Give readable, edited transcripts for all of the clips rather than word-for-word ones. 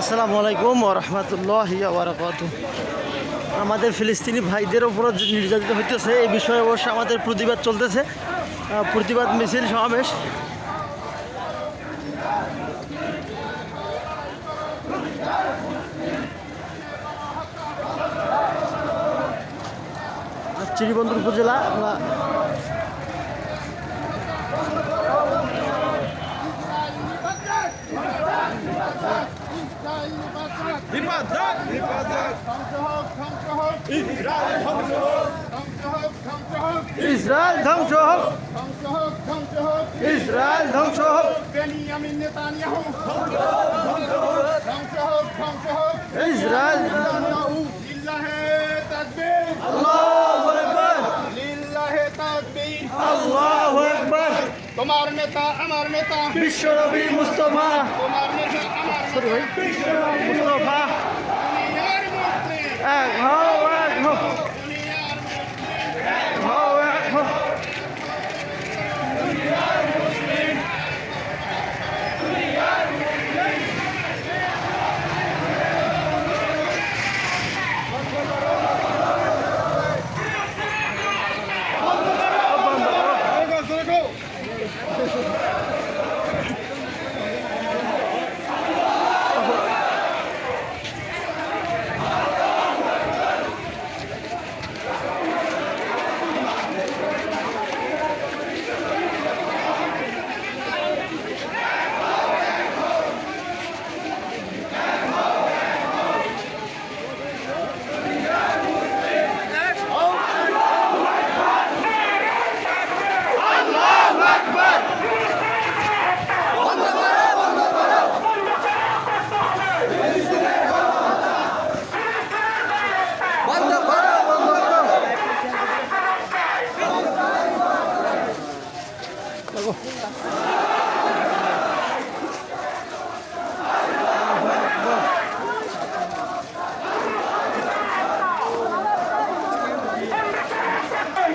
আসসালামু আলাইকুম ওয়া রাহমাতুল্লাহি ওয়া বারাকাতুহু। আমাদের ফিলিস্তিনি ভাইদের উপর যে নির্যাতিত হইতেছে এই বিষয়ে অবশ্য আমাদের প্রতিবাদ চলতেছে, প্রতিবাদ মিছিল সমাবেশ। চিরিবন্দর উপজেলা ইসরায়েল ধ্বংস হোক, ইসরায়েল ধ্বংস হোক, বেনিয়ামিন নেতানিয়াহু ইসরায়েল। লিল্লাহে তাকবীর, আল্লাহু আকবার, লিল্লাহে তাকবীর। আল্লাহু আকবার। তোমার নেতা আমার নেতা, বিশ্বনবী মুস্তাফা, তোমার নেতা আমার নেতা, মুস্তাফা দুনিয়ার মুক্তি, এক হও, এক হও, দুনিয়ার মুক্তি। এক হও, এক হও।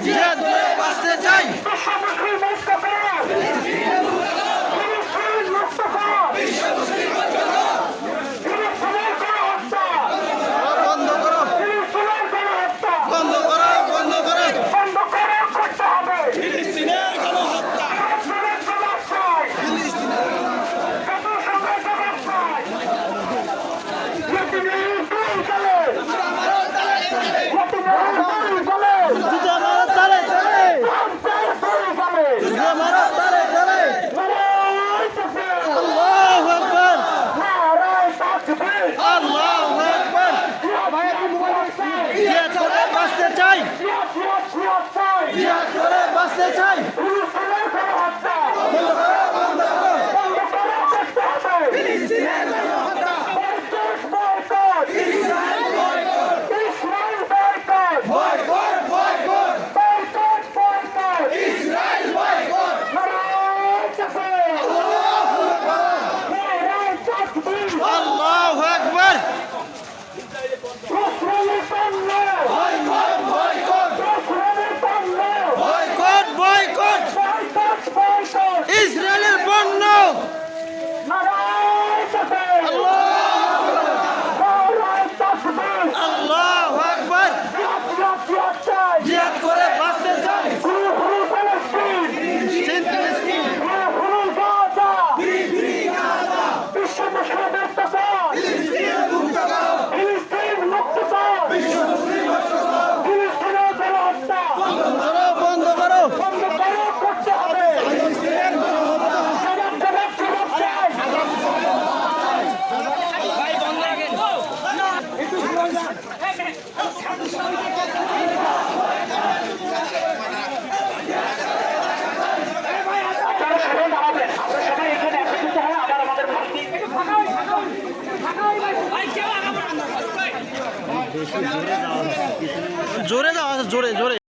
জিহাদ করে বাঁচতে চাই, বন্ধ করো, বন্ধ করো, বন্ধ করো। ফিলিস্তিনের গণহত্যা, জুতা মারো তালে তালে, জুতা মারো তালে তালে। আল্লাহু আকবার, আল্লাহু আকবার। জিহাদ করে বাঁচতে চাই, জিহাদ করে বাঁচতে চাই। ফিলিস্তিনের গণহত্যা, বয়কট, বয়কট, ইসরায়েল বয়কট। আল্লাহু আকবার। বয়কট, বয়কট, ইসরায়েলের পণ্য। আল্লাহু আকবার। জিহাদ করে বাঁচতে চাই, ফিলিস্তিন, বন্ধ করো, বন্ধ করো। জোরে যাওয়া, জোরে জোরে।